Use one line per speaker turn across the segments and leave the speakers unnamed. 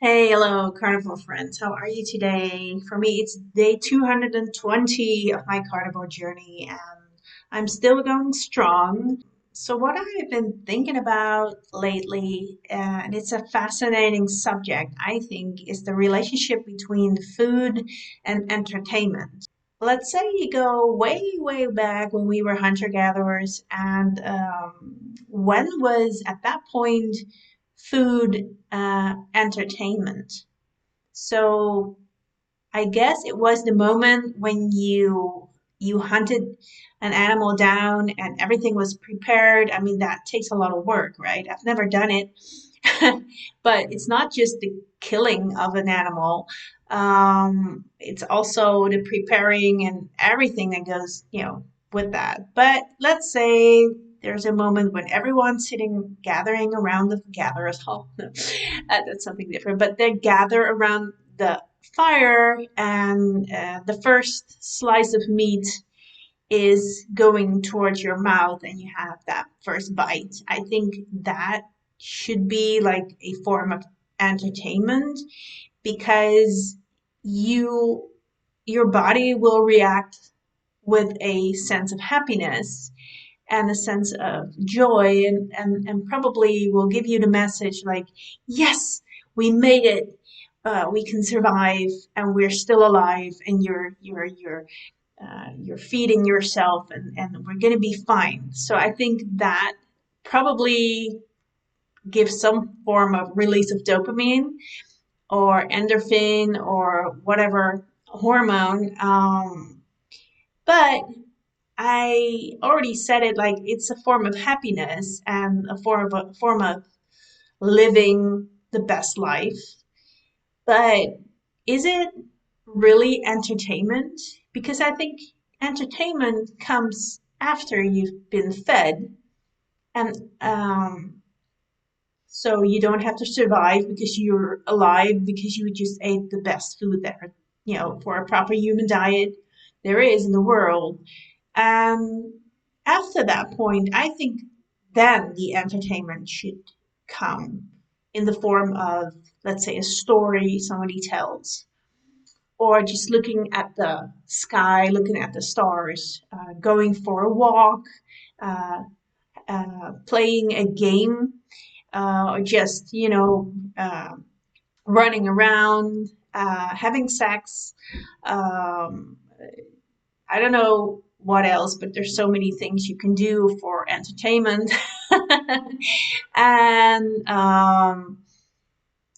Hey, hello, Carnivore friends. How are you today? For me, it's day 220 of my carnivore journey, and I'm still going strong. So, what I've been thinking about lately, and it's a fascinating subject, I think, is the relationship between food and entertainment. Let's say you go way, way back when we were hunter-gatherers, and when was at that point food entertainment? So I guess it was the moment when you hunted an animal down and everything was prepared. I mean, that takes a lot of work, right? I've never done it. But it's not just the killing of an animal. It's also the preparing and everything that goes, with that. But let's say there's a moment when everyone's sitting, gathering around the gatherers hall. That's something different. But they gather around the fire, and the first slice of meat is going towards your mouth and you have that first bite. I think that should be like a form of entertainment because you your body will react with a sense of happiness and a sense of joy, and probably will give you the message like, yes, we made it, we can survive, and we're still alive, and you're feeding yourself, and we're going to be fine. So I think that probably gives some form of release of dopamine or endorphin or whatever hormone. But I already said it, like it's a form of happiness and a form of living the best life. But is it really entertainment? Because I think entertainment comes after you've been fed, and so you don't have to survive because you're alive because you just ate the best food there, for a proper human diet there is in the world. And after that point, I think then the entertainment should come in the form of, let's say, a story somebody tells, or just looking at the sky, looking at the stars, going for a walk, uh, playing a game, or just, running around, having sex. Um, I don't know what else, but there's so many things you can do for entertainment. And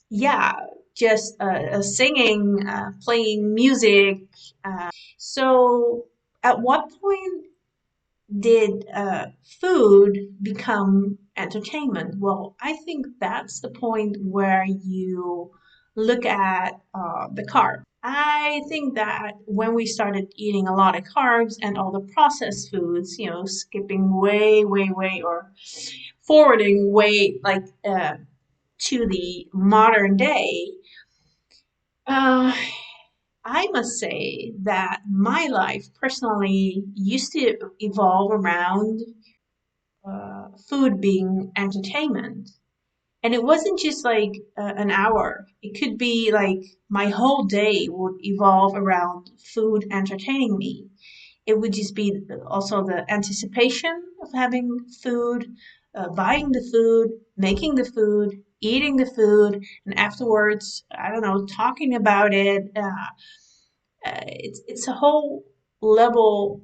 yeah, just singing, playing music. So, at what point did food become entertainment? Well, I think that's the point where you look at the carbs. I think that when we started eating a lot of carbs and all the processed foods, skipping way, way, way, or forwarding way, like to the modern day, uh, I must say that my life personally used to evolve around food being entertainment. And it wasn't just like an hour. It could be like my whole day would evolve around food entertaining me. It would just be also the anticipation of having food, buying the food, making the food, eating the food, and afterwards, I don't know, talking about it. It's a whole level,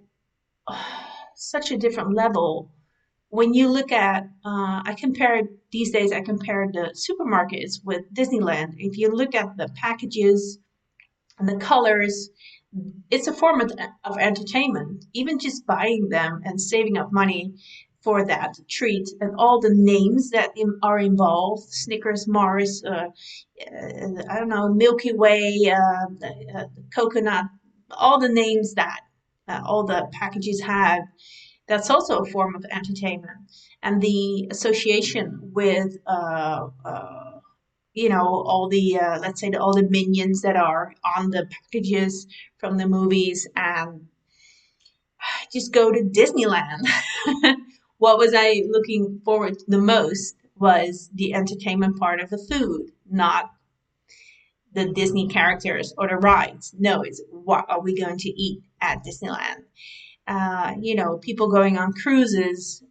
such a different level. When you look at, I compare these days, I compare the supermarkets with Disneyland. If you look at the packages and the colors, it's a form of entertainment. Even just buying them and saving up money for that treat, and all the names that are involved, Snickers, Mars, I don't know, Milky Way, the coconut, all the names that all the packages have, that's also a form of entertainment. And the association with all the let's say all the minions that are on the packages from the movies, and just go to Disneyland. What was I looking forward to the most was the entertainment part of the food, not the Disney characters or the rides. No, it's what are we going to eat at Disneyland? People going on cruises,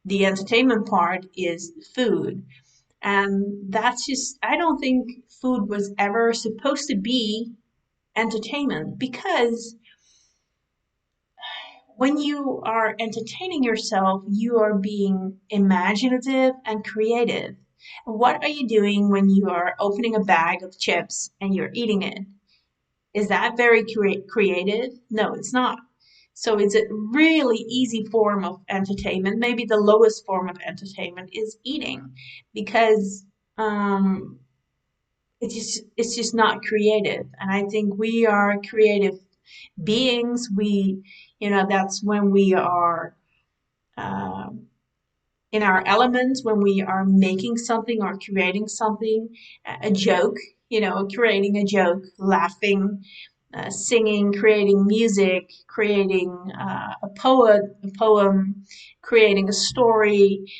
the entertainment part is food. And that's just, I don't think food was ever supposed to be entertainment because when you are entertaining yourself, you are being imaginative and creative. What are you doing when you are opening a bag of chips and you're eating it? Is that very creative? No, it's not. So it's a really easy form of entertainment. Maybe the lowest form of entertainment is eating because um, it's just not creative. And I think we are creative beings. That's when we are um, in our elements, when we are making something or creating something, a joke, creating a joke, laughing, singing, creating music, creating a poem, creating a story.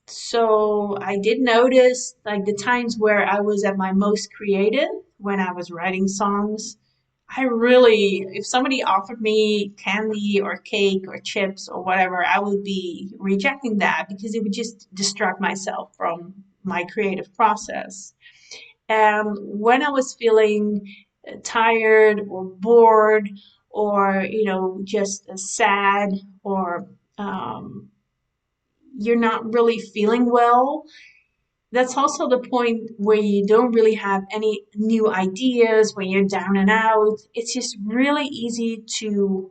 So I did notice like the times where I was at my most creative when I was writing songs. I really, if somebody offered me candy or cake or chips or whatever, I would be rejecting that because it would just distract myself from my creative process. And when I was feeling tired or bored or, just sad or um, you're not really feeling well, that's also the point where you don't really have any new ideas when you're down and out. It's just really easy to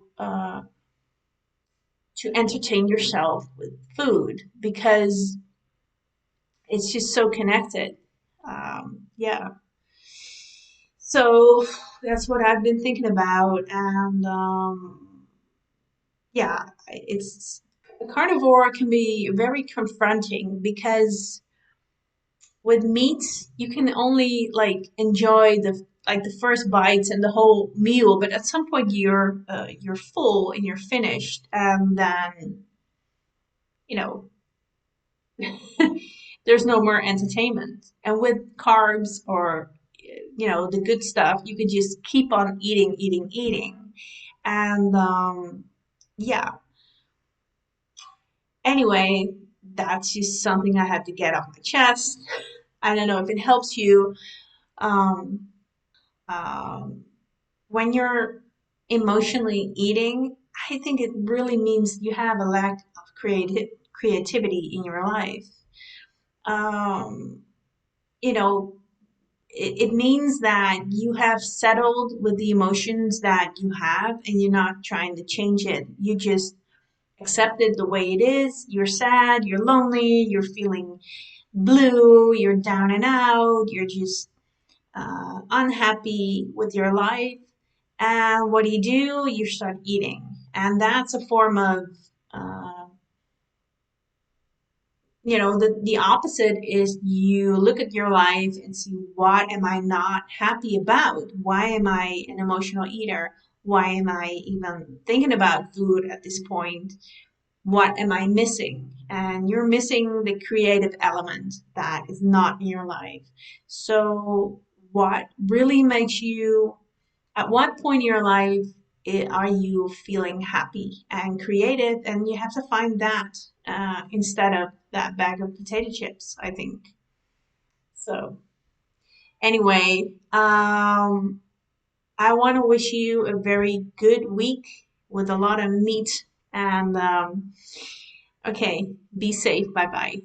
entertain yourself with food because it's just so connected. Yeah. So that's what I've been thinking about, and yeah, it's carnivore can be very confronting because with meat you can only like enjoy the first bites and the whole meal, but at some point you're full and you're finished, and then you know there's no more entertainment. And with carbs or the good stuff, you could just keep on eating, eating, eating, and yeah. Anyway, that's just something I had to get off my chest. I don't know if it helps you. Um, um, when you're emotionally eating, I think it really means you have a lack of creativity in your life. Um, you know, it means that you have settled with the emotions that you have and you're not trying to change it. You just accept it the way it is. You're sad, you're lonely, you're feeling blue, you're down and out, you're just unhappy with your life. And what do? You start eating. And that's a form of, uh, the opposite is you look at your life and see what am I not happy about? Why am I an emotional eater? Why am I even thinking about food at this point? What am I missing? And you're missing the creative element that is not in your life. So, what really makes you, at what point in your life are you feeling happy and creative? And you have to find that instead of that bag of potato chips, I think. So, anyway, I want to wish you a very good week with a lot of meat and okay, be safe. Bye bye.